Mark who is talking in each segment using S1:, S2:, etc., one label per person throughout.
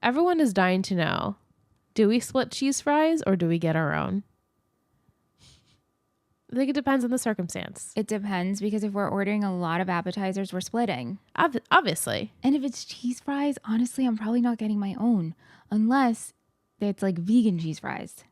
S1: everyone is dying to know, do we split cheese fries or do we get our own? I think it depends on the circumstance.
S2: It depends, because if we're ordering a lot of appetizers, we're splitting.
S1: Obviously.
S2: And if it's cheese fries, honestly, I'm probably not getting my own unless it's like vegan cheese fries.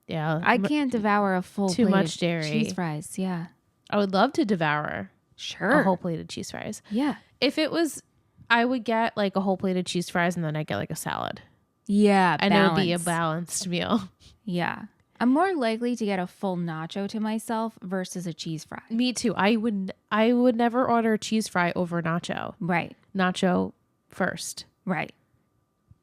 S1: Yeah.
S2: I can't devour a full
S1: too
S2: plate
S1: much
S2: of
S1: dairy.
S2: cheese fries. Yeah.
S1: I would love to devour
S2: Sure.
S1: a whole plate of cheese fries.
S2: Yeah.
S1: If it was, I would get like a whole plate of cheese fries and then I'd get like a salad.
S2: Yeah.
S1: And it would be a balanced meal.
S2: Yeah. I'm more likely to get a full nacho to myself versus a cheese fry.
S1: Me too. I would never order a cheese fry over nacho.
S2: Right.
S1: Nacho first.
S2: Right.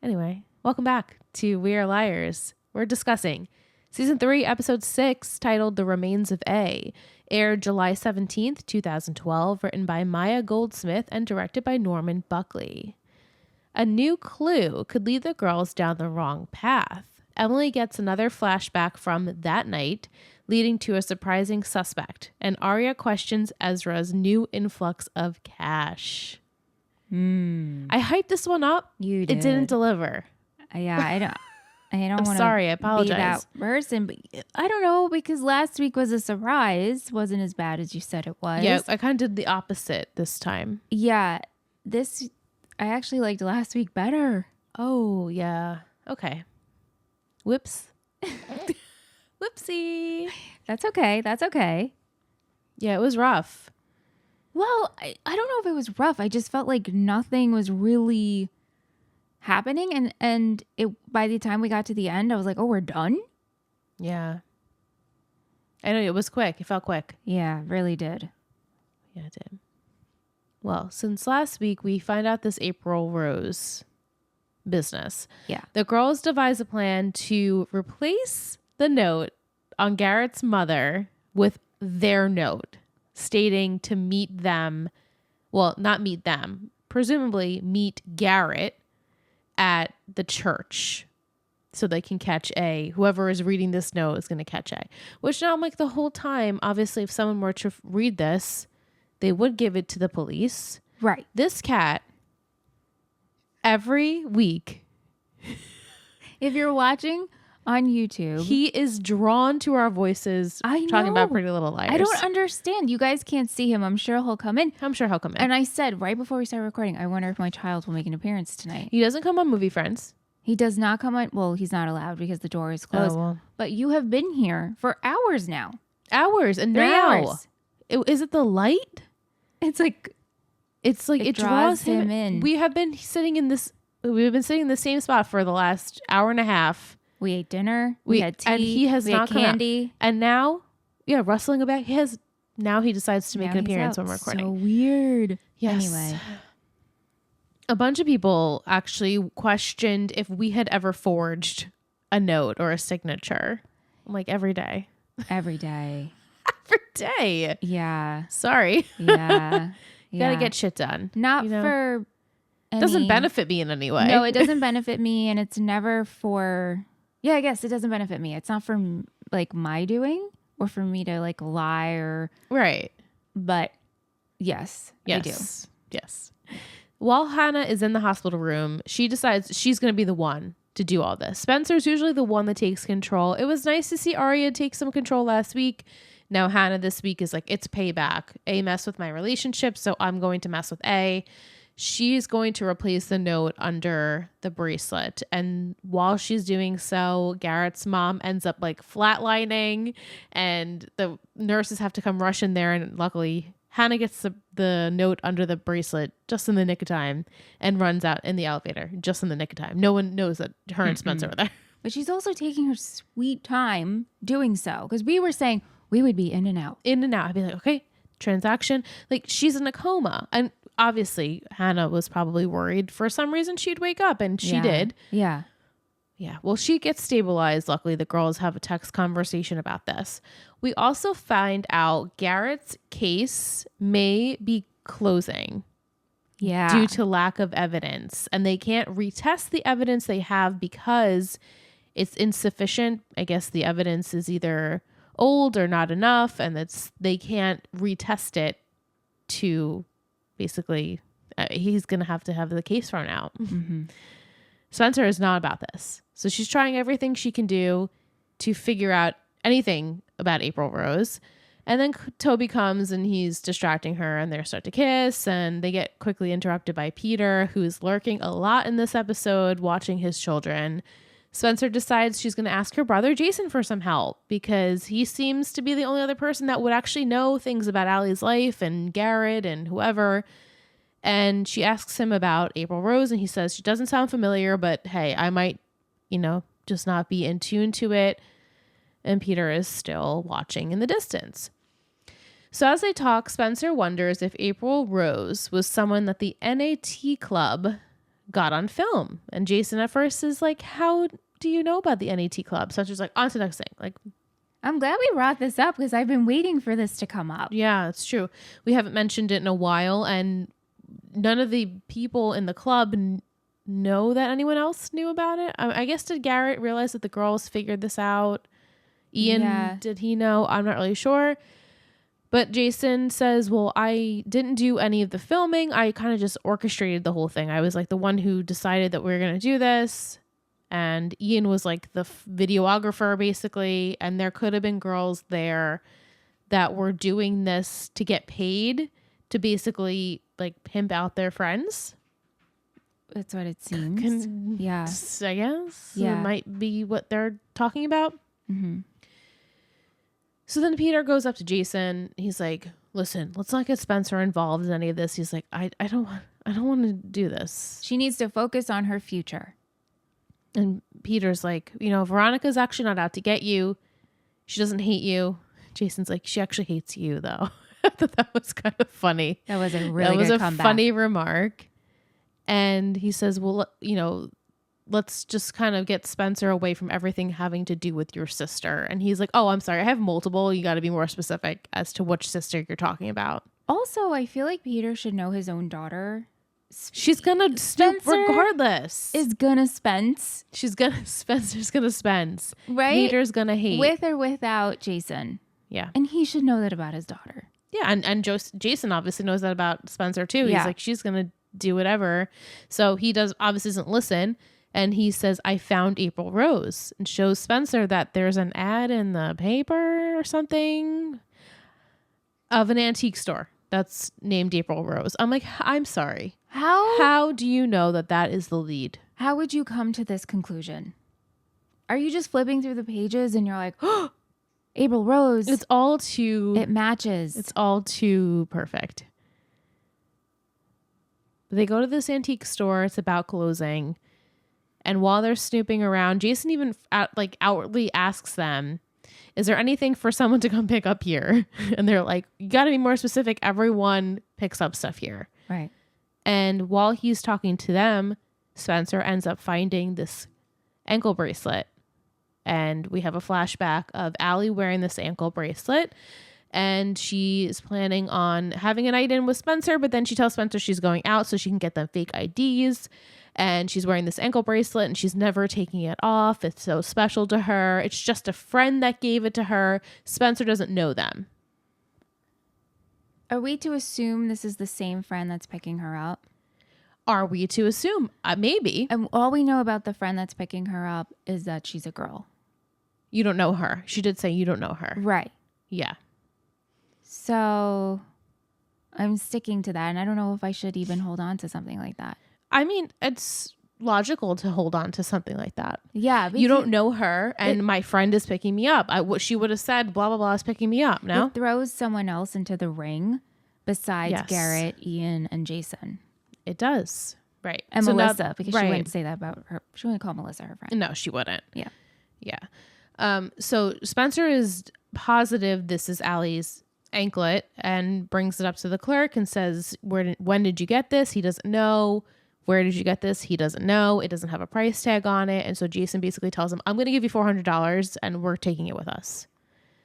S1: Anyway, welcome back to We Are Liars. We're discussing Season 3, Episode 6, titled The Remains of A, aired July 17th, 2012, written by Maya Goldsmith and directed by Norman Buckley. A new clue could lead the girls down the wrong path. Emily gets another flashback from that night, leading to a surprising suspect, and Aria questions Ezra's new influx of cash. I hyped this one up.
S2: You did.
S1: It didn't deliver.
S2: Yeah, I don't
S1: I'm
S2: want to
S1: sorry, I apologize.
S2: be that person, but I don't know, because last week was a surprise. Wasn't as bad as you said it was.
S1: Yeah, I kind of did the opposite this time.
S2: Yeah, I actually liked last week better.
S1: Oh, yeah. Okay. Whoops. Whoopsie.
S2: That's okay. That's okay.
S1: Yeah, it was rough.
S2: Well, I don't know if it was rough. I just felt like nothing was really happening. And by the time we got to the end, I was like, oh, we're done?
S1: Yeah. I know, it was quick. It felt quick.
S2: Yeah, really did.
S1: Yeah, it did. Well, since last week, we find out this April Rose business.
S2: Yeah.
S1: The girls devise a plan to replace the note on Garrett's mother with their note stating to meet them. Well, not meet them. Presumably meet Garrett at the church so they can catch A. Whoever is reading this note is going to catch A. Which now I'm like, the whole time, obviously, if someone were to read this, they would give it to the police.
S2: Right.
S1: This cat, every week,
S2: if you're watching on YouTube,
S1: he is drawn to our voices talking about Pretty Little Liars.
S2: I don't understand. You guys can't see him. I'm sure he'll come in.
S1: I'm sure he'll come in.
S2: And I said right before we started recording, I wonder if my child will make an appearance tonight.
S1: He doesn't come on Movie Friends.
S2: He does not come on. Well, he's not allowed because the door is closed.
S1: Oh, well.
S2: But you have been here for hours now.
S1: Hours. And
S2: 3
S1: now,
S2: hours.
S1: Is it the light?
S2: It's like
S1: it draws him
S2: in.
S1: We've been sitting in the same spot for the last hour and a half.
S2: We ate dinner. We had tea.
S1: And he has
S2: we
S1: not
S2: had
S1: come
S2: candy.
S1: out. And now, yeah, rustling about. Now he decides to make an appearance when we're recording.
S2: So weird.
S1: Yes.
S2: Anyway.
S1: A bunch of people actually questioned if we had ever forged a note or a signature. I'm like, every day.
S2: Every day.
S1: Every day.
S2: Yeah.
S1: Sorry.
S2: Yeah.
S1: You gotta get shit done.
S2: Not for any...
S1: Doesn't benefit me in any way.
S2: No, it doesn't benefit me, and it's never for... Yeah, I guess it doesn't benefit me. It's not for like my doing or for me to like lie or...
S1: Right.
S2: But yes, I do.
S1: Yes. While Hannah is in the hospital room, she decides she's going to be the one to do all this. Spencer's usually the one that takes control. It was nice to see Aria take some control last week. Now Hannah this week is like, it's payback. A messed with my relationship, so I'm going to mess with A. She's going to replace the note under the bracelet. And while she's doing so, Garrett's mom ends up like flatlining and the nurses have to come rush in there. And luckily Hannah gets the note under the bracelet just in the nick of time and runs out in the elevator just in the nick of time. No one knows that her and Spencer are there.
S2: But she's also taking her sweet time doing so. Because we were saying we would be in and out.
S1: In and out. I'd be like, okay, transaction. Like she's in a coma. And obviously Hannah was probably worried for some reason she'd wake up, and she did.
S2: Yeah.
S1: Yeah. Well, she gets stabilized. Luckily, the girls have a text conversation about this. We also find out Garrett's case may be closing.
S2: Yeah.
S1: Due to lack of evidence. And they can't retest the evidence they have because it's insufficient. I guess the evidence is either old or not enough, and they can't retest it to basically, he's going to have the case thrown out.
S2: Mm-hmm.
S1: Spencer is not about this. So she's trying everything she can do to figure out anything about April Rose. And then Toby comes and he's distracting her and they start to kiss and they get quickly interrupted by Peter, who's lurking a lot in this episode, watching his children. Spencer decides she's going to ask her brother Jason for some help because he seems to be the only other person that would actually know things about Allie's life and Garrett and whoever. And she asks him about April Rose and he says she doesn't sound familiar, but hey, I might, just not be in tune to it. And Peter is still watching in the distance. So as they talk, Spencer wonders if April Rose was someone that the NAT club got on film. And Jason at first is like, how do you know about the NAT club? Spencer's like, on to the next thing. Like,
S2: I'm glad we brought this up because I've been waiting for this to come up.
S1: Yeah, it's true. We haven't mentioned it in a while. And none of the people in the club know that anyone else knew about it. I guess did Garrett realize that the girls figured this out? Ian, did he know? I'm not really sure. But Jason says, well, I didn't do any of the filming. I kind of just orchestrated the whole thing. I was like the one who decided that we were going to do this. And Ian was like the videographer, basically. And there could have been girls there that were doing this to get paid to basically like pimp out their friends.
S2: That's what it seems. Yeah.
S1: I guess. Yeah. It might be what they're talking about.
S2: Mm-hmm.
S1: So then Peter goes up to Jason. He's like, listen, let's not get Spencer involved in any of this. He's like, I don't want to do this.
S2: She needs to focus on her future.
S1: And Peter's like, Veronica's actually not out to get you. She doesn't hate you. Jason's like, she actually hates you, though. I thought that was kind of funny.
S2: That was a really good comeback.
S1: Funny remark. And he says, well, let's just kind of get Spencer away from everything having to do with your sister. And he's like, oh, I'm sorry. I have multiple. You got to be more specific as to which sister you're talking about.
S2: Also, I feel like Peter should know his own daughter.
S1: She's going to stoop regardless.
S2: Is going to Spence.
S1: Spencer's going to Spence.
S2: Right?
S1: Peter's going to hate.
S2: With or without Jason.
S1: Yeah.
S2: And he should know that about his daughter.
S1: Yeah. And Jason obviously knows that about Spencer too. He's like, she's going to do whatever. So he obviously doesn't listen. And he says, I found April Rose, and shows Spencer that there's an ad in the paper or something of an antique store that's named April Rose. I'm like, I'm sorry. How do you know that is the lead?
S2: How would you come to this conclusion? Are you just flipping through the pages and you're like, oh, April Rose.
S1: It
S2: matches.
S1: It's all too perfect. They go to this antique store. It's about closing. And while they're snooping around, Jason even outwardly asks them, is there anything for someone to come pick up here? And they're like, you got to be more specific. Everyone picks up stuff here.
S2: Right.
S1: And while he's talking to them, Spencer ends up finding this ankle bracelet. And we have a flashback of Allie wearing this ankle bracelet. And she's planning on having a night in with Spencer, but then she tells Spencer she's going out so she can get them fake IDs. And she's wearing this ankle bracelet and she's never taking it off. It's so special to her. It's just a friend that gave it to her. Spencer doesn't know them.
S2: Are we to assume this is the same friend that's picking her up?
S1: Are we to assume? Maybe.
S2: And all we know about the friend that's picking her up is that she's a girl.
S1: You don't know her. She did say you don't know her.
S2: Right.
S1: Yeah.
S2: So I'm sticking to that. And I don't know if I should even hold on to something like that.
S1: I mean, it's logical to hold on to something like that.
S2: Yeah.
S1: You don't know her and my friend is picking me up. She would have said, blah, blah, blah is picking me up. No?
S2: It throws someone else into the ring besides Garrett, Ian, and Jason.
S1: It does. Right.
S2: And so Melissa, because she wouldn't say that about her. She wouldn't call Melissa her friend.
S1: No, she wouldn't.
S2: Yeah.
S1: Yeah. So Spencer is positive this is Allie's anklet and brings it up to the clerk and says, when did you get this? He doesn't know. Where did you get this? He doesn't know. It doesn't have a price tag on it. And so Jason basically tells him, I'm going to give you $400 and we're taking it with us.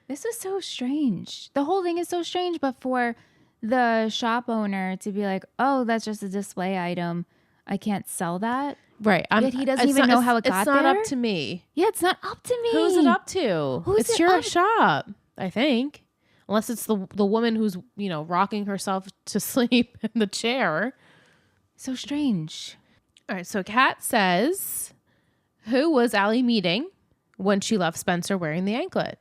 S2: This is so strange. The whole thing is so strange. But for the shop owner to be like, oh, that's just a display item. I can't sell that.
S1: Right.
S2: Yet he doesn't even know how it got there.
S1: It's not up to me.
S2: Yeah, it's not up to me.
S1: Who's it up to? It's your shop, I think. Unless it's the woman who's, rocking herself to sleep in the chair.
S2: So strange.
S1: All right. So Kat says, who was Allie meeting when she left Spencer wearing the anklet?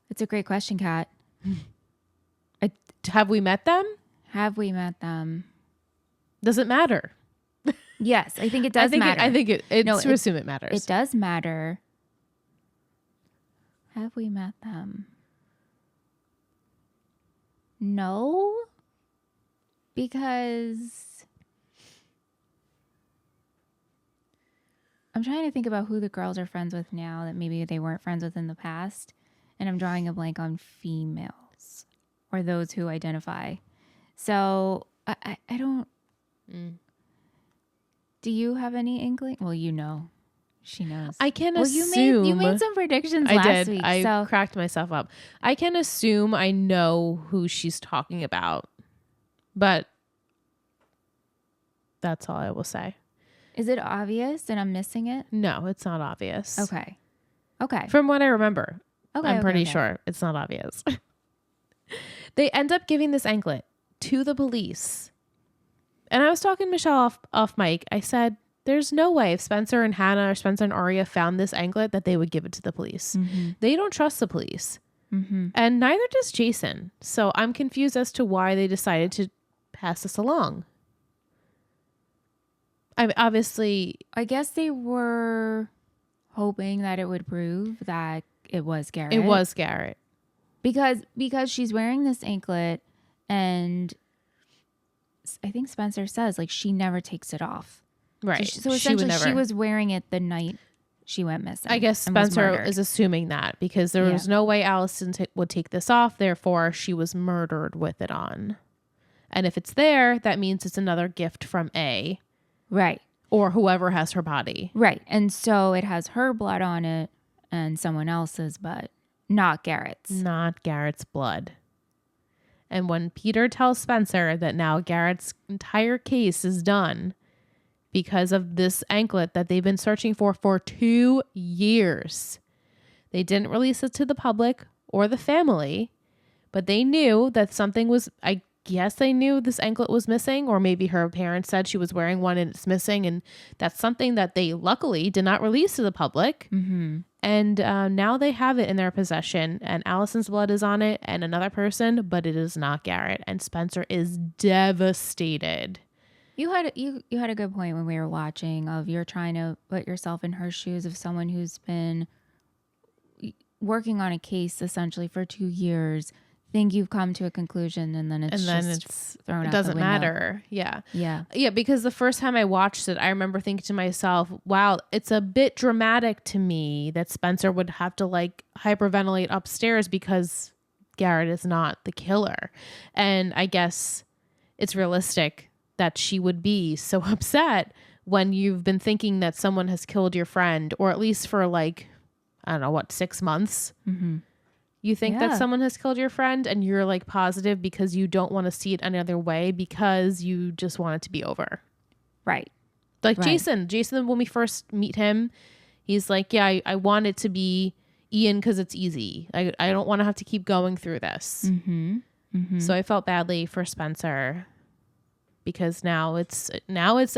S2: It's a great question, Kat.
S1: Have we met them?
S2: Have we met them?
S1: Does it matter?
S2: Yes, I think it does matter.
S1: I think to assume it matters.
S2: It does matter. Have we met them? No, because I'm trying to think about who the girls are friends with now that maybe they weren't friends with in the past, and I'm drawing a blank on females or those who identify. So I don't. Do you have any inkling? Well, you know. She knows.
S1: I can
S2: assume. You made some predictions last week.
S1: I cracked myself up. I can assume I know who she's talking about, but that's all I will say.
S2: Is it obvious and I'm missing it?
S1: No, it's not obvious.
S2: Okay.
S1: From what I remember,
S2: I'm
S1: pretty sure it's not obvious. They end up giving this anklet to the police. And I was talking to Michelle off mic. I said, there's no way if Spencer and Hannah or Spencer and Aria found this anklet that they would give it to the police. Mm-hmm. They don't trust the police. Mm-hmm. And neither does Jason. So I'm confused as to why they decided to pass this along.
S2: I guess they were hoping that it would prove that it was Garrett.
S1: It was Garrett.
S2: Because she's wearing this anklet and I think Spencer says like she never takes it off.
S1: Right.
S2: So essentially she was wearing it the night she went missing.
S1: I guess Spencer is assuming that because there was no way Allison would take this off. Therefore, she was murdered with it on. And if it's there, that means it's another gift from A.
S2: Right.
S1: Or whoever has her body.
S2: Right. And so it has her blood on it and someone else's, but not Garrett's.
S1: Not Garrett's blood. And when Peter tells Spencer that now Garrett's entire case is done because of this anklet that they've been searching for 2 years, they didn't release it to the public or the family, but they knew that something was, I guess they knew this anklet was missing, or maybe her parents said she was wearing one and it's missing. And that's something that they luckily did not release to the public. Mm-hmm. And now they have it in their possession and Allison's blood is on it and another person, but it is not Garrett. And Spencer is devastated.
S2: You had a good point when we were watching of you're trying to put yourself in her shoes of someone who's been working on a case essentially for 2 years. Think you've come to a conclusion and then it's thrown out the window. It doesn't matter.
S1: Yeah, because the first time I watched it, I remember thinking to myself, wow, it's a bit dramatic to me that Spencer would have to like hyperventilate upstairs because Garrett is not the killer. And I guess it's realistic that she would be so upset when you've been thinking that someone has killed your friend, or at least for like, I don't know, 6 months. Mm-hmm. You think that someone has killed your friend and you're like positive because you don't want to see it any other way because you just want it to be over.
S2: Right.
S1: Like Jason, when we first meet him, he's like, yeah, I want it to be Ian because it's easy. I don't want to have to keep going through this. Mm-hmm. Mm-hmm. So I felt badly for Spencer because now it's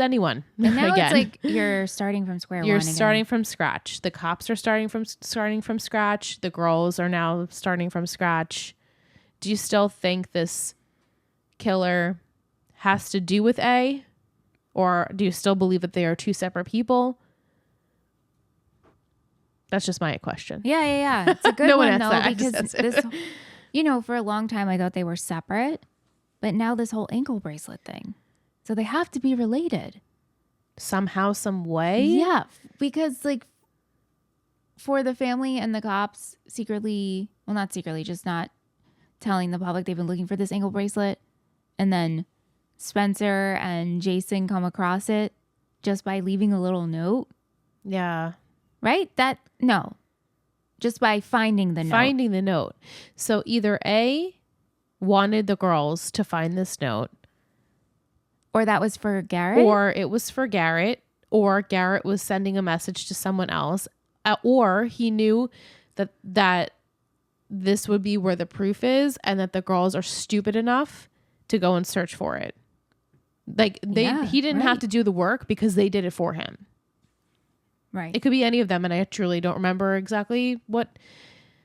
S1: anyone.
S2: And now again. It's like you're starting from square one.
S1: You're starting from scratch. The cops are starting from scratch. The girls are now starting from scratch. Do you still think this killer has to do with A? Or do you still believe that they are two separate people? That's just my question.
S2: Yeah. It's a good one though, because this, for a long time I thought they were separate. But now this whole ankle bracelet thing. So they have to be related.
S1: Somehow, some way?
S2: Yeah. Because like for the family and the cops secretly, well, not secretly, just not telling the public they've been looking for this ankle bracelet. And then Spencer and Jason come across it just by leaving a little note.
S1: Yeah.
S2: Right? Just by finding the note.
S1: Finding the note. So either A, wanted the girls to find this note,
S2: or that was for Garrett,
S1: or it was for Garrett, or Garrett was sending a message to someone else, or he knew that this would be where the proof is and that the girls are stupid enough to go and search for it. Like he didn't have to do the work because they did it for him.
S2: Right.
S1: It could be any of them, and I truly don't remember exactly what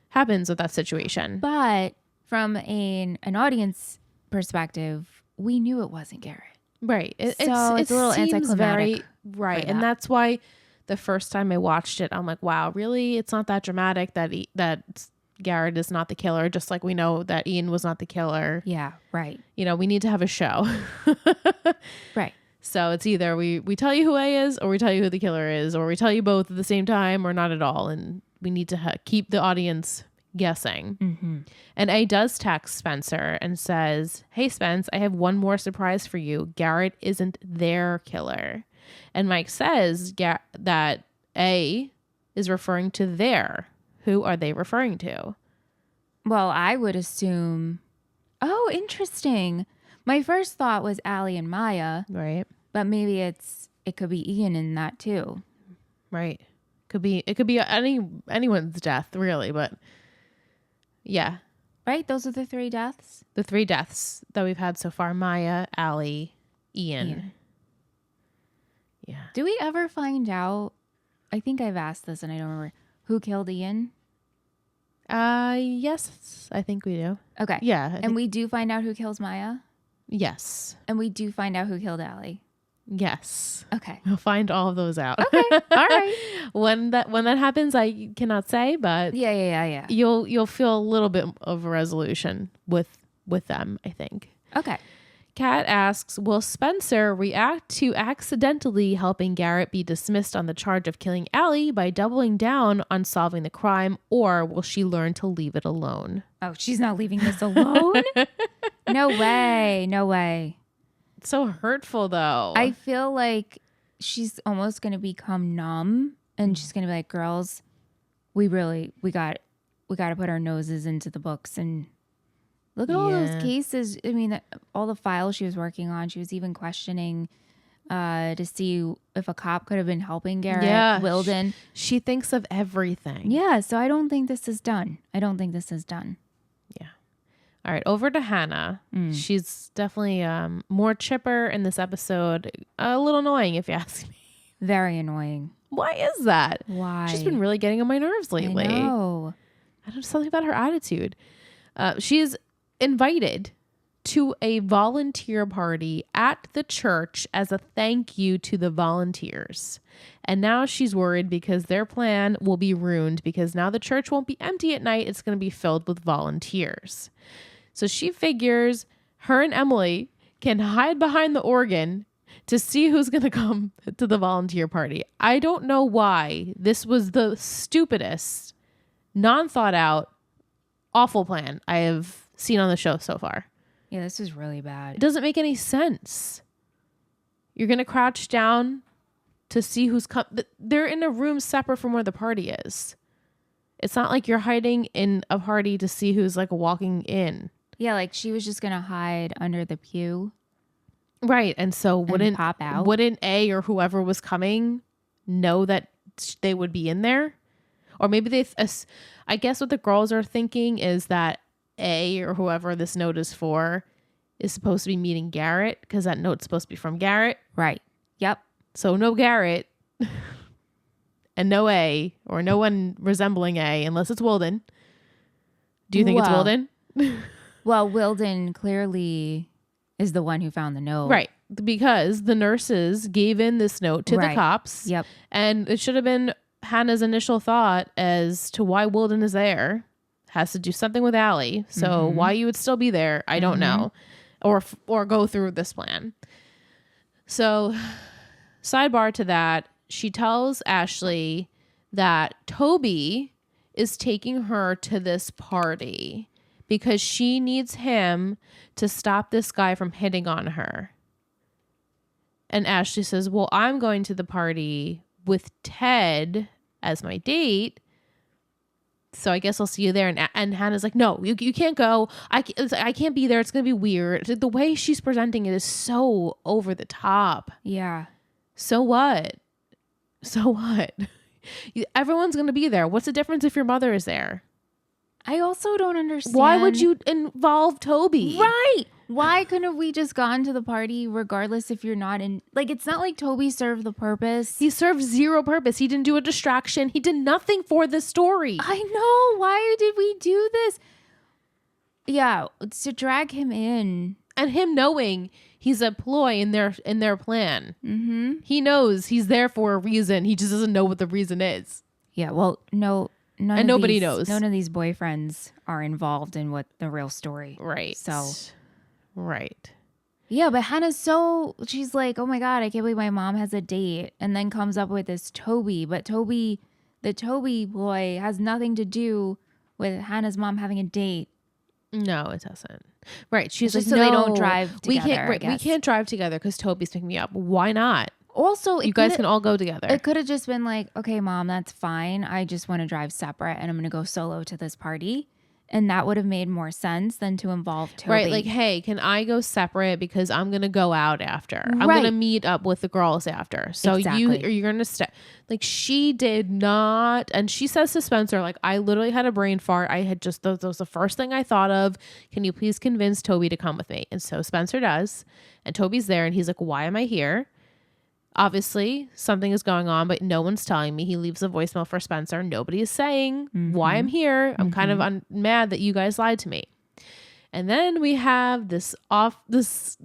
S1: happens with that situation.
S2: But from an audience perspective, we knew it wasn't Garrett.
S1: Right.
S2: It's a little anticlimactic.
S1: Right. And that's why the first time I watched it, I'm like, wow, really? It's not that dramatic that Garrett is not the killer, just like we know that Ian was not the killer.
S2: Yeah, right.
S1: You know, we need to have a show.
S2: Right.
S1: So it's either we tell you who A is, or we tell you who the killer is, or we tell you both at the same time, or not at all. And we need to keep the audience guessing.
S2: Mm-hmm.
S1: And A does text Spencer and says, "Hey Spence, I have one more surprise for you. Garrett isn't their killer." And Mike says that A is referring to their. Who are they referring to?
S2: Well, I would assume. Oh, interesting. My first thought was Allie and Maya,
S1: Right.
S2: but maybe it could be Ian in that too.
S1: Right. It could be anyone's death, really, but yeah.
S2: Right? Those are the 3 deaths?
S1: The 3 deaths that we've had so far: Maya, Allie, Ian. Yeah.
S2: Do we ever find out? I think I've asked this and I don't remember. Who killed Ian?
S1: Yes, I think we do.
S2: Okay.
S1: Yeah.
S2: And we do find out who kills Maya?
S1: Yes.
S2: And we do find out who killed Allie?
S1: Yes.
S2: Okay.
S1: We'll find all of those out.
S2: Okay. All right.
S1: When that happens, I cannot say, but
S2: Yeah.
S1: you'll feel a little bit of a resolution with them, I think.
S2: Okay.
S1: Kat asks, will Spencer react to accidentally helping Garrett be dismissed on the charge of killing Allie by doubling down on solving the crime, or will she learn to leave it alone?
S2: Oh, she's not leaving this alone? No way.
S1: It's so hurtful, though.
S2: I feel like she's almost going to become numb and she's going to be like, girls, we got to put our noses into the books and look at all those cases. I mean, all the files she was working on. She was even questioning to see if a cop could have been helping Garrett.
S1: Yeah.
S2: Wilden.
S1: She thinks of everything.
S2: Yeah, so I don't think this is done.
S1: Yeah. All right, over to Hannah. She's definitely more chipper in this episode. A little annoying, if you ask me.
S2: Very annoying.
S1: Why is that?
S2: Why?
S1: She's been really getting on my nerves lately.
S2: I know.
S1: I don't know, something about her attitude. She's invited to a volunteer party at the church as a thank you to the volunteers. And now she's worried because their plan will be ruined because now the church won't be empty at night. It's going to be filled with volunteers. So she figures her and Emily can hide behind the organ to see who's going to come to the volunteer party. I don't know why this was the stupidest, non-thought out, awful plan I have seen on the show so far.
S2: Yeah, this is really bad.
S1: It doesn't make any sense. You're going to crouch down to see who's come. They're in a room separate from where the party is. It's not like you're hiding in a party to see who's like walking in.
S2: Yeah, like she was just going to hide under the pew.
S1: Right. And so wouldn't
S2: pop out?
S1: Wouldn't A or whoever was coming know that they would be in there? Or maybe I guess what the girls are thinking is that A or whoever this note is for is supposed to be meeting Garrett because that note's supposed to be from Garrett.
S2: Right. Yep.
S1: So no Garrett and no A or no one resembling A unless it's Wilden. Do you think it's Wilden?
S2: Well, Wilden clearly is the one who found the note.
S1: Right. Because the nurses gave in this note to the cops.
S2: Yep.
S1: And it should have been Hannah's initial thought as to why Wilden is there. Has to do something with Allie. So why you would still be there, I don't know. Or go through this plan. So sidebar to that, she tells Ashley that Toby is taking her to this party because she needs him to stop this guy from hitting on her. And Ashley says, well, I'm going to the party with Ted as my date. So I guess I'll see you there. And Hannah's like, no, you can't go. I can't be there. It's going to be weird. The way she's presenting it is so over the top.
S2: Yeah.
S1: So what? Everyone's going to be there. What's the difference if your mother is there?
S2: I also don't understand.
S1: Why would you involve Toby?
S2: Right. Why couldn't we just gone to the party regardless if you're not in? Like, it's not like Toby served the purpose.
S1: He served zero purpose. He didn't do a distraction. He did nothing for the story.
S2: I know. Why did we do this? Yeah, to drag him in.
S1: And him knowing he's a ploy in their plan.
S2: Mm-hmm.
S1: He knows he's there for a reason. He just doesn't know what the reason is.
S2: Yeah, well,
S1: nobody knows.
S2: None of these boyfriends are involved in what the real story.
S1: Right.
S2: So.
S1: Right.
S2: Yeah, but Hannah's she's like, oh my God, I can't believe my mom has a date. And then comes up with this Toby. But the Toby boy has nothing to do with Hannah's mom having a date.
S1: No, it doesn't. Right. She's like,
S2: so they don't drive together.
S1: We can't drive together because Toby's picking me up. Why not?
S2: Also,
S1: you guys can all go together.
S2: It could have just been like, okay, Mom, that's fine. I just want to drive separate and I'm going to go solo to this party. And that would have made more sense than to involve Toby.
S1: Right. Like, hey, can I go separate because I'm going to go out after. I'm going to meet up with the girls after. So you're going to stay. Like, she did not. And she says to Spencer, like, I literally had a brain fart. I had just, that was the first thing I thought of. Can you please convince Toby to come with me? And so Spencer does. And Toby's there. And he's like, why am I here? Obviously, something is going on, but no one's telling me. He leaves a voicemail for Spencer. Nobody is saying why I'm here. I'm kind of mad that you guys lied to me. And then we have this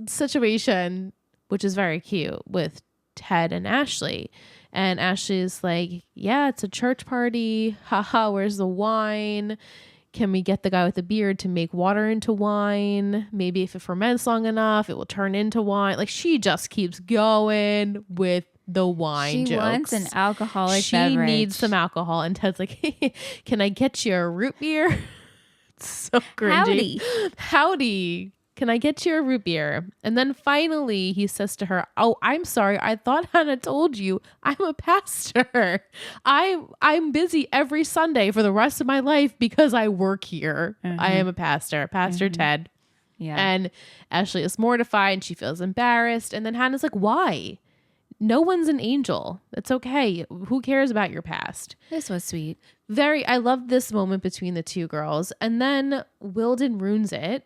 S1: situation, which is very cute, with Ted and Ashley. And Ashley is like, yeah, it's a church party. Haha, where's the wine? Can we get the guy with the beard to make water into wine? Maybe if it ferments long enough, it will turn into wine. Like, she just keeps going with the wine jokes.
S2: She wants an alcoholic beverage.
S1: She needs some alcohol. And Ted's like, can I get you a root beer? It's so cringy. Howdy. Can I get you a root beer? And then finally he says to her, oh, I'm sorry. I thought Hannah told you I'm a pastor. I'm busy every Sunday for the rest of my life because I work here. I am a pastor, Pastor Ted. Yeah. And Ashley is mortified and she feels embarrassed. And then Hannah's like, why? No one's an angel. It's okay. Who cares about your past?
S2: This was sweet.
S1: I love this moment between the two girls. And then Wilden ruins it.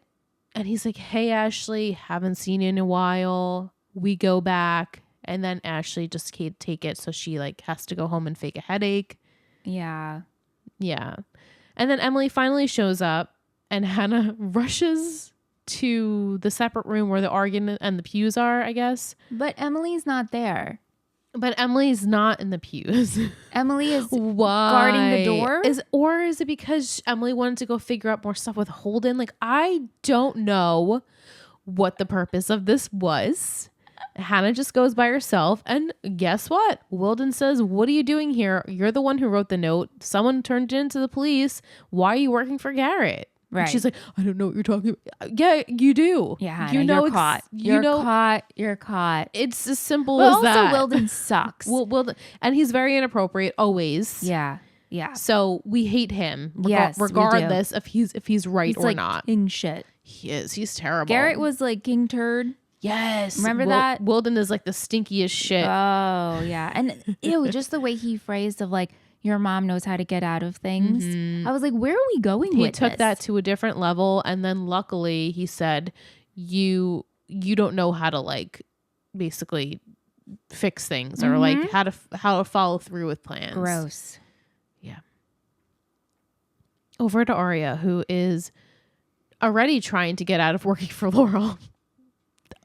S1: And he's like, hey, Ashley, haven't seen you in a while. We go back. And then Ashley just can't take it. So she like has to go home and fake a headache.
S2: Yeah.
S1: Yeah. And then Emily finally shows up and Hannah rushes to the separate room where the organ and the pews are, I guess.
S2: But Emily's not there.
S1: But Emily's not in the pews.
S2: Emily is guarding the door?
S1: Or is it because Emily wanted to go figure out more stuff with Holden? Like, I don't know what the purpose of this was. Hannah just goes by herself. And guess what? Wilden says, what are you doing here? You're the one who wrote the note. Someone turned it into the police. Why are you working for Garrett? Right. And she's like, I don't know what you're talking about. Yeah, you do.
S2: Yeah, Hannah, you're caught. You're caught.
S1: It's as simple as that.
S2: Also, Wilden sucks.
S1: Wilden, and he's very inappropriate always.
S2: Yeah. Yeah.
S1: So we hate him.
S2: Yes,
S1: regardless if he's right
S2: he's
S1: or
S2: like
S1: not.
S2: King shit.
S1: He is. He's terrible.
S2: Garrett was like King Turd.
S1: Yes.
S2: Remember that?
S1: Wilden is like the stinkiest shit.
S2: Oh, yeah. And ew, just the way he phrased of like, your mom knows how to get out of things. Mm-hmm. I was like, where are we going with this?
S1: He took that to a different level. And then luckily he said, you don't know how to like basically fix things or like how to follow through with plans.
S2: Gross.
S1: Yeah. Over to Aria, who is already trying to get out of working for Laurel.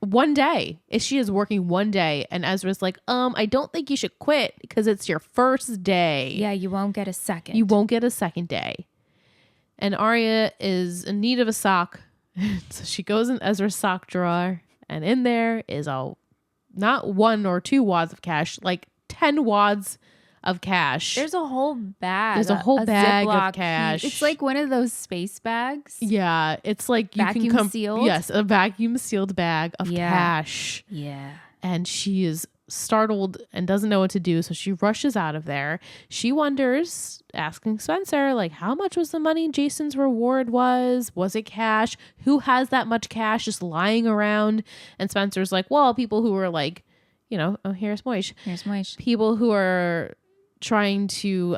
S1: One day. She is working one day. And Ezra's like, I don't think you should quit because it's your first day.
S2: Yeah, you won't get a second.
S1: You won't get a second day. And Aria is in need of a sock. So she goes in Ezra's sock drawer. And in there is not 1 or 2 wads of cash, like 10 wads of cash.
S2: There's a whole bag.
S1: There's a whole bag of cash.
S2: It's like one of those space bags.
S1: Yeah, it's like
S2: vacuum sealed.
S1: Yes, a vacuum sealed bag of cash.
S2: Yeah.
S1: And she is startled and doesn't know what to do, so she rushes out of there. She wonders, asking Spencer, like, how much was the money Jason's reward was? Was it cash? Who has that much cash just lying around? And Spencer's like, well, people who are like, here's Moish.
S2: Here's Moish.
S1: People who are trying to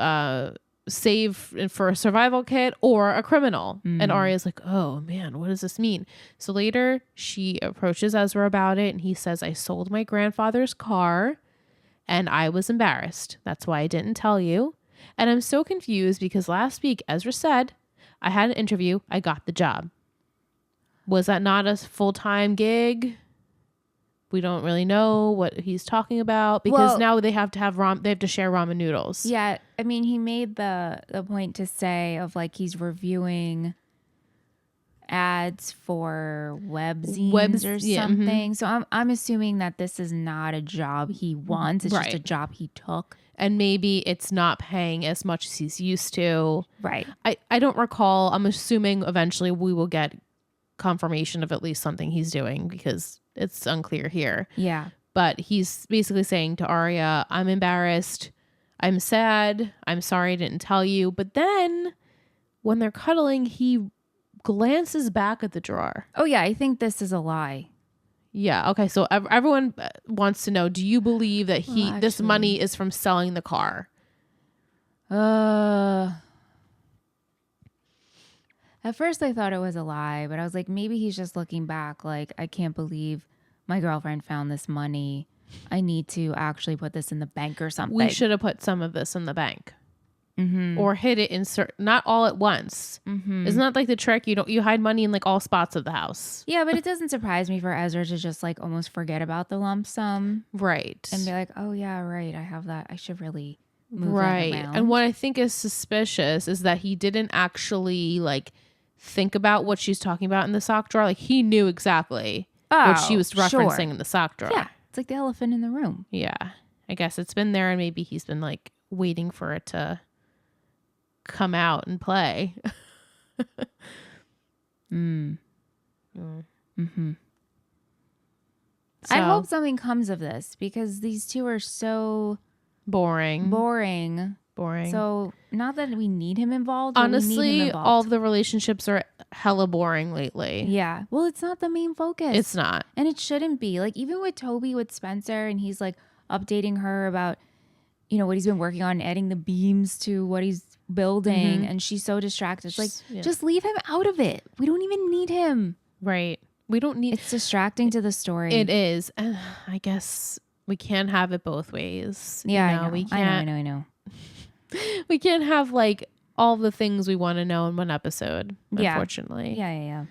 S1: save for a survival kit or a criminal. And Aria's like, oh man, what does this mean? So later she approaches Ezra about it and he says, I sold my grandfather's car and I was embarrassed. That's why I didn't tell you. And I'm so confused because last week Ezra said, I had an interview, I got the job. Was that not a full-time gig? We don't really know what he's talking about because now they have to have they have to share ramen noodles.
S2: Yeah, I mean, he made the point to say of like he's reviewing ads for webzines or something. So I'm assuming that this is not a job he wants. It's just a job he took.
S1: And maybe it's not paying as much as he's used to.
S2: Right.
S1: I don't recall. I'm assuming eventually we will get confirmation of at least something he's doing because it's unclear here.
S2: Yeah.
S1: But he's basically saying to Aria, I'm embarrassed. I'm sad. I'm sorry I didn't tell you. But then when they're cuddling, he glances back at the drawer.
S2: Oh, yeah. I think this is a lie.
S1: Yeah. Okay. So everyone wants to know, do you believe that this money is from selling the car?
S2: At first I thought it was a lie, but I was like, maybe he's just looking back like, I can't believe my girlfriend found this money. I need to actually put this in the bank or something.
S1: We should have put some of this in the bank. Or hid it in not all at once. Isn't that like the trick? You hide money in like all spots of the house.
S2: Yeah, but it doesn't surprise me for Ezra to just like almost forget about the lump sum.
S1: Right.
S2: And be like, oh yeah, right. I have that. I should really move that around.
S1: And what I think is suspicious is that he didn't actually like think about what she's talking about in the sock drawer. Like he knew exactly what she was referencing in the sock drawer.
S2: Yeah. It's like the elephant in the room.
S1: Yeah. I guess it's been there and maybe he's been like waiting for it to come out and play. So,
S2: I hope something comes of this because these two are so
S1: boring.
S2: So not that we need him involved.
S1: Honestly,
S2: we need him involved.
S1: all of the relationships are hella boring lately.
S2: Yeah. Well, it's not the main focus.
S1: It's not.
S2: And it shouldn't be. Like even with Toby, with Spencer, and he's like updating her about, what he's been working on, adding the beams to what he's building, and she's so distracted. It's like, just leave him out of it. We don't even need him.
S1: Right. We don't need.
S2: It's distracting to the story.
S1: It is. I guess we can't have it both ways.
S2: Yeah,
S1: I know. We can't.
S2: I know.
S1: We can't have like all the things we want to know in one episode. Unfortunately.
S2: Yeah.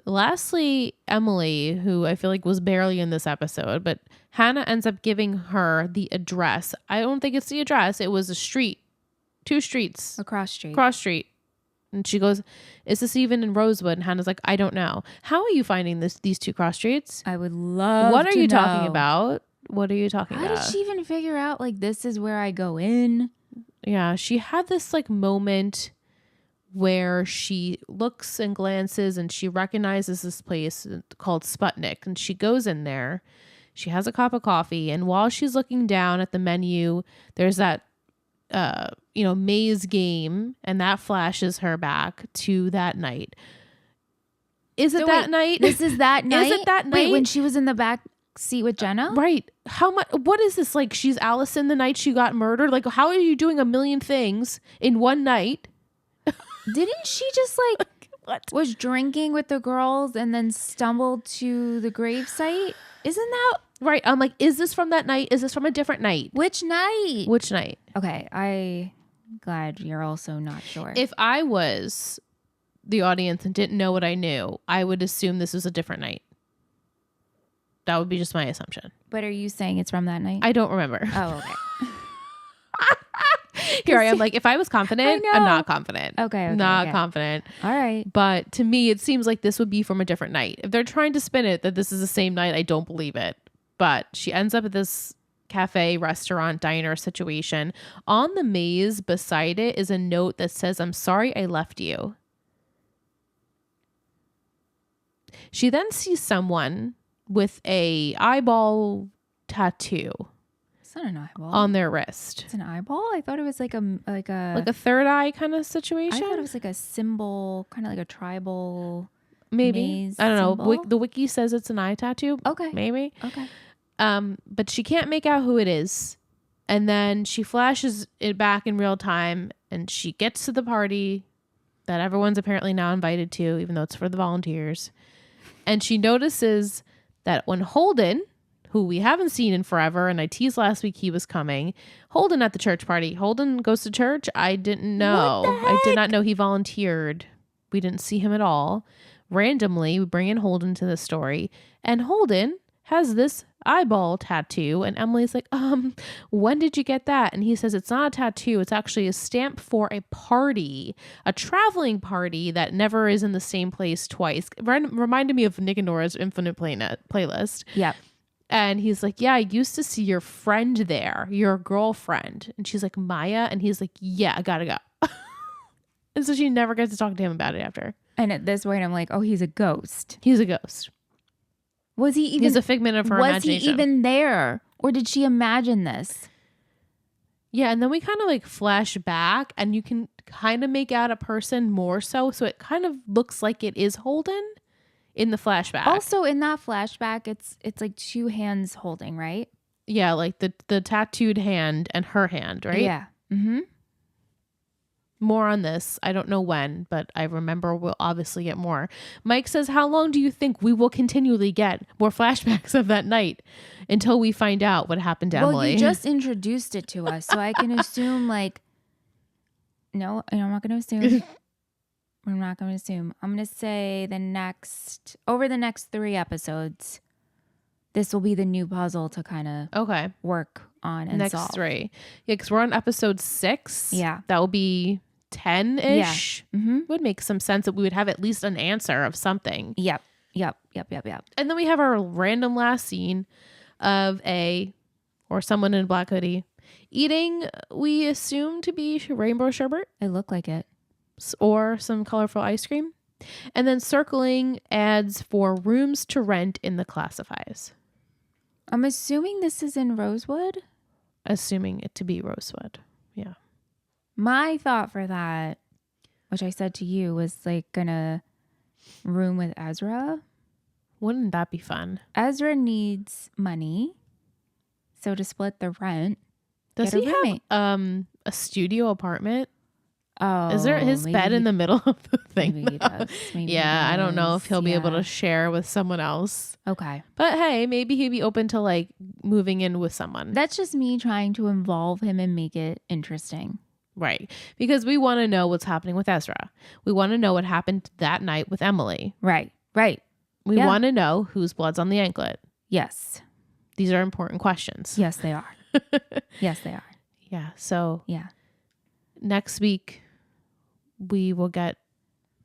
S1: Lastly, Emily, who I feel like was barely in this episode, but Hannah ends up giving her the address. I don't think it's the address. It was a street. 2 streets.
S2: Across street.
S1: And she goes, is this even in Rosewood? And Hannah's like, I don't know. How are you finding these 2 cross streets?
S2: I would love
S1: What are
S2: to
S1: you
S2: know.
S1: talking about? What are you talking
S2: How
S1: about?
S2: did she even figure out like this is where I go in?
S1: Yeah, she had this like moment where she looks and glances and she recognizes this place called Sputnik, and she goes in there. She has a cup of coffee, and while she's looking down at the menu, there's that maze game, and that flashes her back to that night. Is it that night?
S2: This is that night?
S1: Is it that night?
S2: Wait, when she was in the back seat with Jenna?
S1: Right. How much? What is this? Like she's Allison the night she got murdered? Like how are you doing a million things in one night?
S2: Didn't she just like was drinking with the girls and then stumbled to the gravesite? Isn't that
S1: right? I'm like, is this from that night? Is this from a different night?
S2: Which night?
S1: Okay,
S2: I'm glad you're also not sure.
S1: If I was the audience and didn't know what I knew, I would assume this was a different night. That would be just my assumption.
S2: But are you saying it's from that night?
S1: I don't remember.
S2: Oh, okay.
S1: Here I am like, if I was confident, I'm not confident.
S2: Okay.
S1: Not confident.
S2: All right.
S1: But to me, it seems like this would be from a different night. If they're trying to spin it that this is the same night, I don't believe it. But she ends up at this cafe, restaurant, diner situation. On the maze beside it is a note that says, I'm sorry I left you. She then sees someone with a eyeball tattoo.
S2: It's not an eyeball.
S1: On their wrist.
S2: It's an eyeball? I thought it was like a
S1: third eye kind of situation.
S2: I thought it was like a symbol, kind of like a tribal
S1: maybe. I don't know. The wiki says it's an eye tattoo.
S2: Okay.
S1: Maybe.
S2: Okay.
S1: But she can't make out who it is. And then she flashes it back in real time and she gets to the party that everyone's apparently now invited to, even though it's for the volunteers. And she notices that when Holden, who we haven't seen in forever, and I teased last week he was coming, Holden at the church party. Holden goes to church? I didn't know. I did not know he volunteered. We didn't see him at all. Randomly, we bring in Holden to the story. And Holden has this eyeball tattoo. And Emily's like, when did you get that? And he says, it's not a tattoo. It's actually a stamp for a party, a traveling party that never is in the same place twice. Reminded me of Nick and Nora's Infinite playlist.
S2: Yeah.
S1: And he's like, yeah, I used to see your friend there, your girlfriend. And she's like, Maya? And he's like, yeah, I gotta go. And so she never gets to talk to him about it after.
S2: And at this point, I'm like, oh, he's a ghost.
S1: He's a ghost.
S2: Was he even?
S1: He's a figment of her imagination.
S2: Was he even there? Or did she imagine this?
S1: Yeah, and then we kind of like flash back and you can kind of make out a person more so. So it kind of looks like it is Holden in the flashback.
S2: Also in that flashback, it's like two hands holding, right?
S1: Yeah, like the tattooed hand and her hand, right?
S2: Yeah. Mm-hmm.
S1: More on this. I don't know when, but I remember we'll obviously get more. Mike says, how long do you think we will continually get more flashbacks of that night until we find out what happened to Emily?
S2: Well, you just introduced it to us, so I can assume like, no, I'm not going to assume. I'm not going to assume. I'm going to say over the next 3 episodes, this will be the new puzzle to kind of work on and
S1: next
S2: solve.
S1: 3. Yeah, because we're on episode 6.
S2: Yeah.
S1: That will be 10-ish.
S2: Yeah. Mm-hmm.
S1: Would make some sense that we would have at least an answer of something.
S2: Yep.
S1: And then we have our random last scene of someone in a black hoodie eating, we assume to be rainbow sherbet.
S2: It looked like it.
S1: Or some colorful ice cream. And then circling ads for rooms to rent in the classifies.
S2: I'm assuming this is in Rosewood.
S1: Assuming it to be Rosewood. Yeah.
S2: My thought for that, which I said to you, was like gonna room with Ezra.
S1: Wouldn't that be fun?
S2: Ezra needs money. So to split the rent,
S1: does he have a studio apartment?
S2: Oh,
S1: is there his bed in the middle of the thing?
S2: Maybe he does.
S1: Yeah, I don't know if he'll be able to share with someone else.
S2: Okay.
S1: But hey, maybe he'd be open to like moving in with someone.
S2: That's just me trying to involve him and make it interesting.
S1: Right. Because we want to know what's happening with Ezra. We want to know what happened that night with Emily.
S2: Right.
S1: We want to know whose blood's on the anklet.
S2: Yes.
S1: These are important questions.
S2: Yes, they are. Yes, they are.
S1: Yeah. So
S2: yeah.
S1: Next week, we will get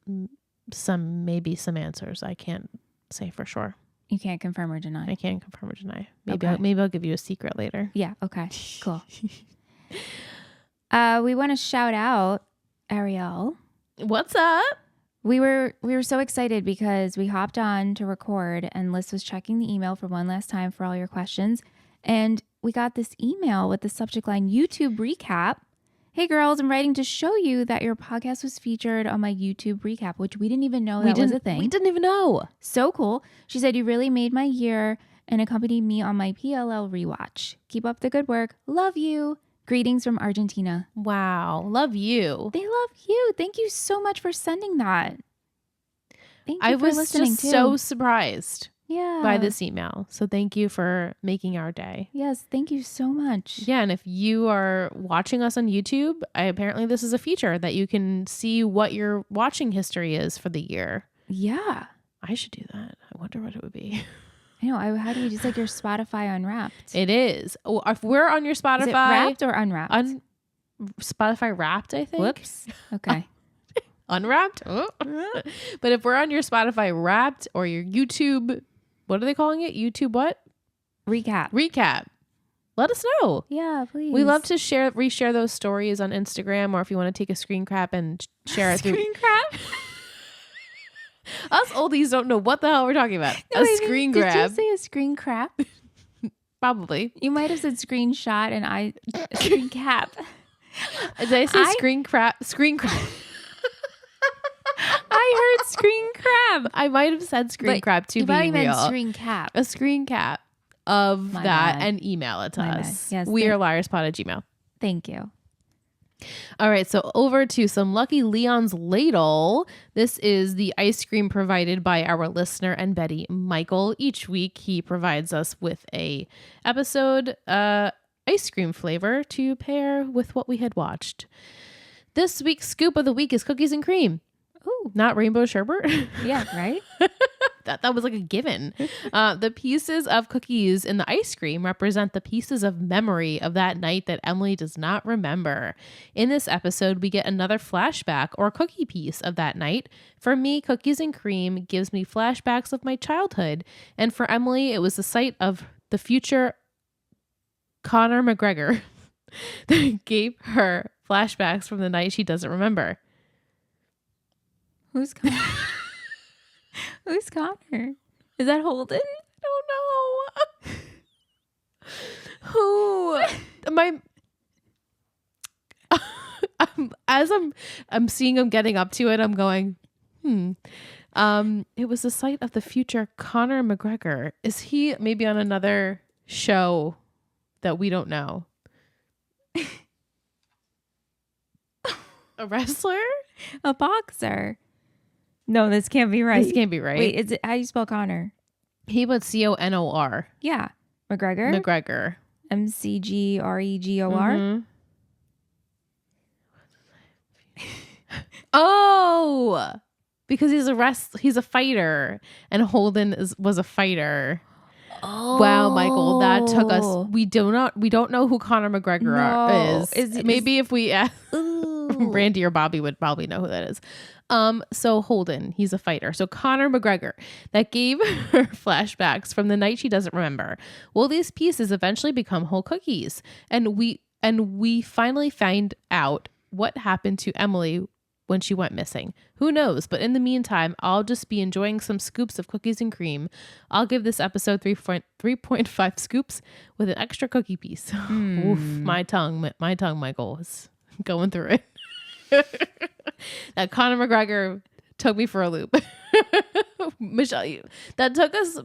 S1: maybe some answers. I can't say for sure.
S2: You can't confirm or deny.
S1: I can't confirm or deny. Maybe I'll give you a secret later.
S2: Yeah. Okay. Cool. We want to shout out Ariel.
S1: What's up?
S2: We were so excited because we hopped on to record and Liz was checking the email for one last time for all your questions. And we got this email with the subject line YouTube recap. Hey girls, I'm writing to show you that your podcast was featured on my YouTube recap, which we didn't even know that was a thing.
S1: We didn't even know.
S2: So cool. She said, you really made my year and accompanied me on my PLL rewatch. Keep up the good work. Love you. Greetings from Argentina.
S1: Wow. Love you.
S2: They love you. Thank you so much for sending that. Thank you
S1: I
S2: for
S1: was
S2: listening
S1: just
S2: too.
S1: so surprised by
S2: Yeah.
S1: this email. So thank you for making our day.
S2: Yes, thank you so much.
S1: Yeah, and if you are watching us on YouTube, apparently this is a feature that you can see what your watching history is for the year.
S2: Yeah.
S1: I should do that. I wonder what it would be.
S2: I know. How do you just like your Spotify Unwrapped?
S1: It is. Oh, if we're on your Spotify.
S2: Is it wrapped or unwrapped?
S1: Spotify Wrapped, I think.
S2: Whoops. Okay.
S1: Unwrapped? Oh. But if we're on your Spotify Wrapped or your YouTube, what are they calling it? YouTube what?
S2: Recap.
S1: Let us know.
S2: Yeah, please.
S1: We love to reshare those stories on Instagram, or if you want to take a screen cap and share it through.
S2: Screen cap?
S1: Us oldies don't know what the hell we're talking about.
S2: No,
S1: Screen grab.
S2: Did you say a screen crap?
S1: Probably.
S2: You might have said screenshot and I screen cap.
S1: Did I say screen crap? Screen crap.
S2: I heard screen crab.
S1: I might have said screen crab to be real.
S2: You meant screen cap.
S1: A screen cap. of
S2: My
S1: that
S2: bad.
S1: and email it to
S2: My bad.
S1: us.
S2: Yes,
S1: We are liarspot@gmail.com.
S2: Thank you.
S1: All right, so over to some Lucky Leon's Ladle. This is the ice cream provided by our listener and Betty Michael. Each week he provides us with a episode ice cream flavor to pair with what we had watched. This week's scoop of the week is cookies and cream.
S2: Ooh.
S1: Not rainbow sherbet.
S2: Yeah, right?
S1: That was like a given. The pieces of cookies in the ice cream represent the pieces of memory of that night that Emily does not remember. In this episode, we get another flashback or cookie piece of that night. For me, cookies and cream gives me flashbacks of my childhood. And for Emily, it was the sight of the future Conor McGregor that gave her flashbacks from the night she doesn't remember.
S2: Who's Connor? Who's Connor? Is that Holden?
S1: I don't know. Who? As I'm seeing him getting up to it, I'm going, it was the sight of the future Conor McGregor. Is he maybe on another show that we don't know? A wrestler?
S2: A boxer. No, this can't be right.
S1: This can't be right.
S2: Wait, is it how do you spell Connor?
S1: He put CONOR.
S2: Yeah. McGregor?
S1: McGregor.
S2: McGregor.
S1: Mhm. Oh, because he's a fighter, and Holden was a fighter.
S2: Oh.
S1: Wow, Michael, that took us. We don't know who Conor McGregor is. Maybe if we ask Randy or Bobby would probably know who that is. So Holden, he's a fighter. So Conor McGregor, that gave her flashbacks from the night she doesn't remember. Well, these pieces eventually become whole cookies, and we finally find out what happened to Emily when she went missing. Who knows? But in the meantime, I'll just be enjoying some scoops of cookies and cream. I'll give this episode 3.5 scoops with an extra cookie piece. Oof, my tongue, Michael, is going through it. That Conor McGregor took me for a loop. Michelle, that took us,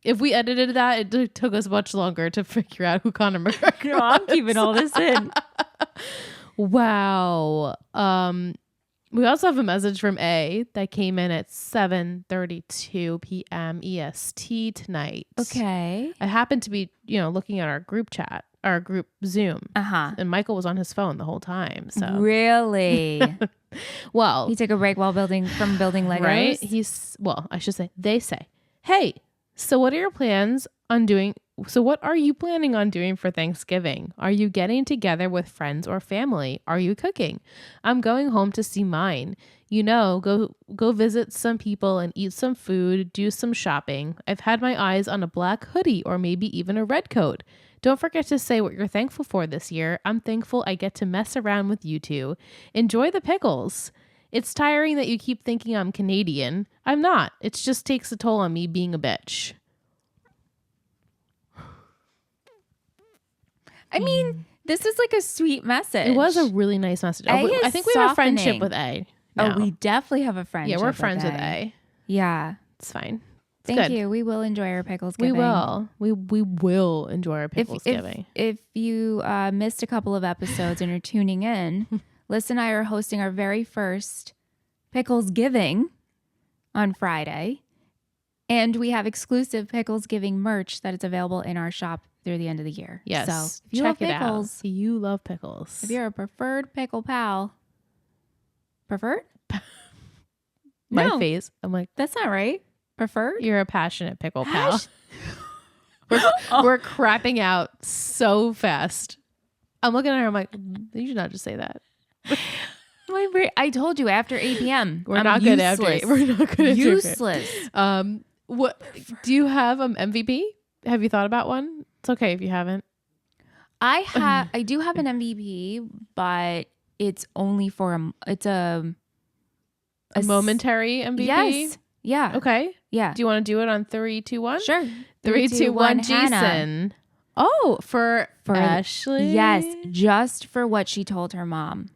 S1: if we edited that, it took us much longer to figure out who Conor McGregor
S2: No, I'm keeping all this in.
S1: Wow. We also have a message from A that came in at 7:32 p.m. EST tonight.
S2: Okay.
S1: I happened to be, looking at our group chat, our group Zoom. And Michael was on his phone the whole time. So
S2: Really?
S1: Well,
S2: he took a break while building Legos.
S1: Right? I should say, they say, hey, so what are you planning on doing for Thanksgiving? Are you getting together with friends or family? Are you cooking? I'm going home to see mine. Go visit some people and eat some food, do some shopping. I've had my eyes on a black hoodie or maybe even a red coat. Don't forget to say what you're thankful for this year. I'm thankful I get to mess around with you two. Enjoy the pickles. It's tiring that you keep thinking I'm Canadian. I'm not. It just takes a toll on me being a bitch.
S2: I mean, this is like a sweet message.
S1: It was a really nice message. I think we have a friendship with A. now.
S2: Oh, we definitely have a friendship.
S1: Yeah, we're friends with A.
S2: Yeah.
S1: It's fine.
S2: Thank you. We will enjoy our pickles giving.
S1: We will. We will enjoy our pickles giving.
S2: If you missed a couple of episodes and you're tuning in, Liz and I are hosting our very first pickles giving on Friday. And we have exclusive pickles giving merch that is available in our shop through the end of the year.
S1: Yes.
S2: So if you love pickles,
S1: you love pickles.
S2: if you're a preferred pickle pal, preferred?
S1: My face. I'm like,
S2: That's not right. Preferred?
S1: you're a passionate pickle pal. We're crapping out so fast. I'm looking at her. I'm like, you should not just say that.
S2: I told you after 8 p.m.
S1: We're not good after. We're not good after.
S2: Useless.
S1: What do you have? MVP? Have you thought about one? It's okay if you haven't.
S2: I do have an MVP, but it's only for a
S1: momentary MVP.
S2: Yes. Yeah.
S1: Okay.
S2: Yeah.
S1: Do you want to do it on 3, 2, 1?
S2: Sure.
S1: 3, 2, 1.
S2: Hannah.
S1: Jason. Oh, for Ashley.
S2: Yes, just for what she told her mom.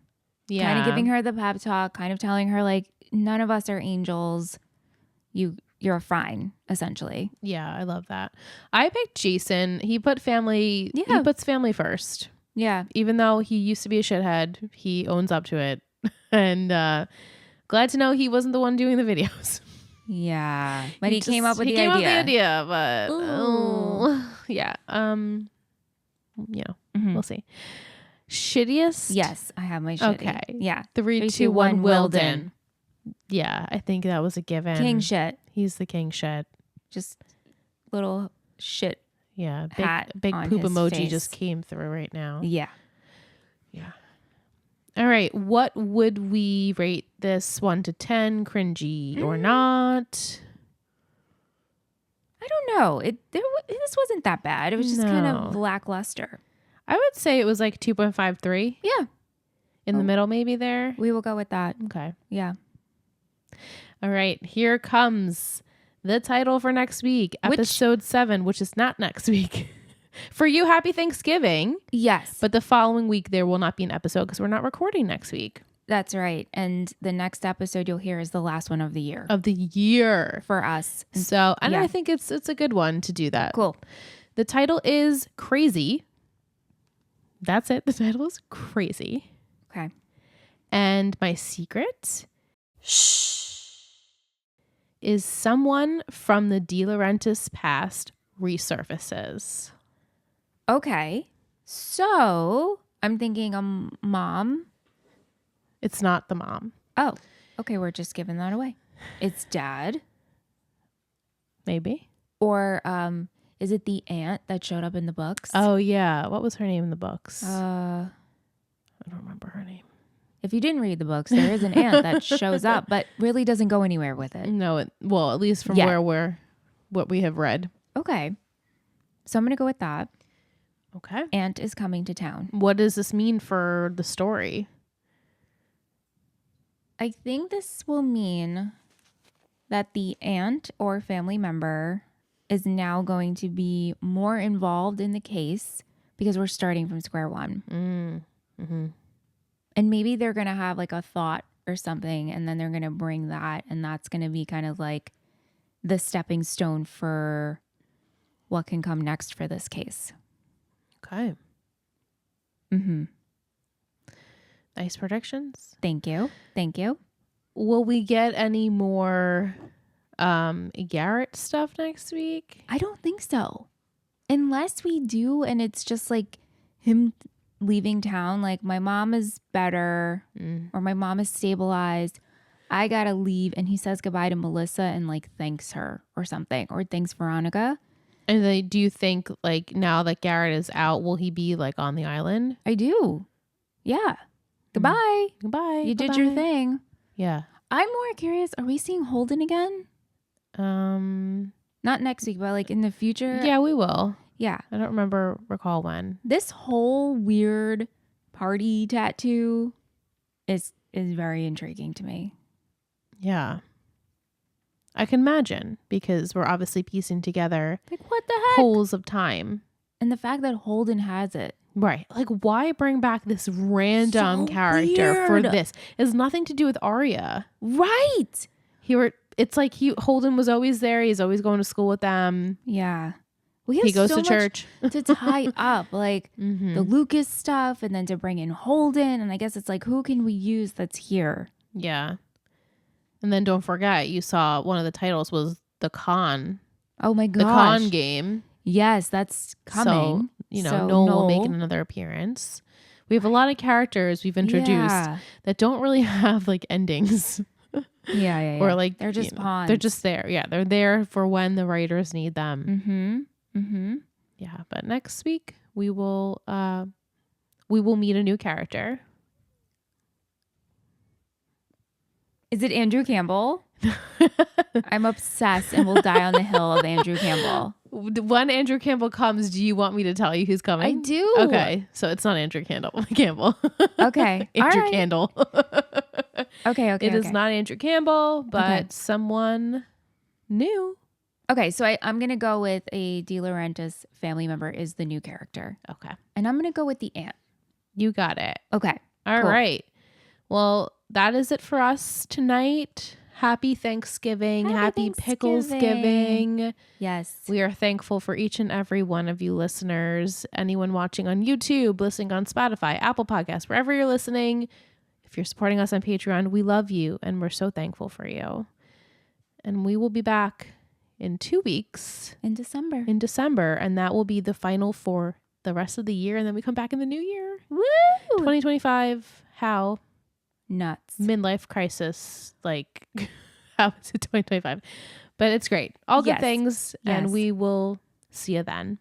S1: Yeah.
S2: Kind of giving her the pep talk, kind of telling her like, none of us are angels. You you're fine, essentially.
S1: Yeah, I love that. I picked Jason. He puts family first.
S2: Yeah.
S1: Even though he used to be a shithead, he owns up to it. And glad to know he wasn't the one doing the videos.
S2: Yeah. But he came up with the idea.
S1: Up with the idea, but yeah. We'll see. Shittiest?
S2: Yes, I have my shitty.
S1: Okay.
S2: Yeah.
S1: 3, 2, 1, Wilden. Yeah, I think that was a given.
S2: King shit.
S1: He's the king shit.
S2: Just little shit.
S1: Yeah, big
S2: on
S1: poop
S2: his
S1: emoji
S2: face.
S1: just came through right now.
S2: Yeah.
S1: Yeah. All right, what would we rate this 1 to 10? Cringy or not?
S2: I don't know. This wasn't that bad. It was just kind of lackluster.
S1: I would say it was like 2.53.
S2: Yeah.
S1: In the middle, maybe there.
S2: We will go with that.
S1: Okay.
S2: Yeah.
S1: All right. Here comes the title for next week, episode 7, which is not next week. For you, happy Thanksgiving.
S2: Yes.
S1: But the following week, there will not be an episode because we're not recording next week.
S2: That's right. And the next episode you'll hear is the last one of the year.
S1: For us. So, and I think it's a good one to do that.
S2: Cool.
S1: The title is Crazy. That's it. The title is Crazy.
S2: Okay.
S1: And my secret is someone from the De Laurentiis past resurfaces.
S2: Okay. So I'm thinking a mom.
S1: It's not the mom.
S2: Oh, okay. We're just giving that away. It's dad.
S1: Maybe.
S2: Or is it the aunt that showed up in the books?
S1: Oh, yeah. What was her name in the books?
S2: I
S1: don't remember her name.
S2: If you didn't read the books, there is an aunt that shows up, but really doesn't go anywhere with it.
S1: No, well, at least from what we have read.
S2: Okay. So I'm going to go with that.
S1: Okay.
S2: Aunt is coming to town.
S1: What does this mean for the story?
S2: I think this will mean that the aunt or family member is now going to be more involved in the case because we're starting from square one.
S1: Mm-hmm.
S2: And maybe they're going to have like a thought or something, and then they're going to bring that, and that's going to be kind of like the stepping stone for what can come next for this case.
S1: Okay.
S2: Mm-hmm.
S1: Nice predictions.
S2: Thank you. Thank you.
S1: Will we get any more Garrett stuff next week?
S2: I don't think so. Unless we do, and it's just like him leaving town, like my mom is better or my mom is stabilized. I gotta leave, and he says goodbye to Melissa and like thanks her or something, or thanks Veronica.
S1: And then do you think like now that Garrett is out, will he be like on the island?
S2: I do. Yeah. Goodbye.
S1: Goodbye.
S2: You did your thing.
S1: Yeah.
S2: I'm more curious. Are we seeing Holden again? Not next week, but like in the future.
S1: Yeah, we will.
S2: Yeah.
S1: I don't recall when.
S2: This whole weird party tattoo is very intriguing to me.
S1: Yeah. I can imagine because we're obviously piecing together
S2: like what the heck?
S1: Holes of time.
S2: And the fact that Holden has it.
S1: Right. Like why bring back this random character for this? It has nothing to do with Aria.
S2: Right.
S1: It's like Holden was always there. He's always going to school with them.
S2: Yeah.
S1: He goes to church
S2: to tie up like the Lucas stuff, and then to bring in Holden. And I guess it's like, who can we use that's here?
S1: Yeah. And then don't forget, you saw one of the titles was the con.
S2: Oh my gosh.
S1: The con game.
S2: Yes, that's coming.
S1: So, Noel will make another appearance. We have a lot of characters we've introduced that don't really have like endings.
S2: Yeah.
S1: Or like
S2: they're just pawns.
S1: They're just there. Yeah, they're there for when the writers need them. Yeah, but next week we will meet a new character.
S2: Is it Andrew Campbell? I'm obsessed and will die on the hill of Andrew Campbell.
S1: When Andrew Campbell comes, do you want me to tell you who's coming?
S2: I do.
S1: Okay, so it's not Andrew Campbell.
S2: Okay.
S1: Andrew Candle.
S2: Okay.
S1: It is not Andrew Campbell, but someone new.
S2: Okay, so I'm going to go with a De Laurentiis family member is the new character.
S1: Okay.
S2: And I'm going to go with the aunt.
S1: You got it.
S2: Okay.
S1: All right. Well, that is it for us tonight. Happy Thanksgiving. Happy
S2: Thanksgiving.
S1: Picklesgiving.
S2: Yes.
S1: We are thankful for each and every one of you listeners. Anyone watching on YouTube, listening on Spotify, Apple Podcasts, wherever you're listening. If you're supporting us on Patreon, we love you and we're so thankful for you. And we will be back in 2 weeks.
S2: In December.
S1: And that will be the final for the rest of the year. And then we come back in the new year.
S2: Woo!
S1: 2025. How?
S2: Nuts.
S1: Midlife crisis. Like, how is it 2025? But it's great. All good things.
S2: Yes.
S1: And we will see you then.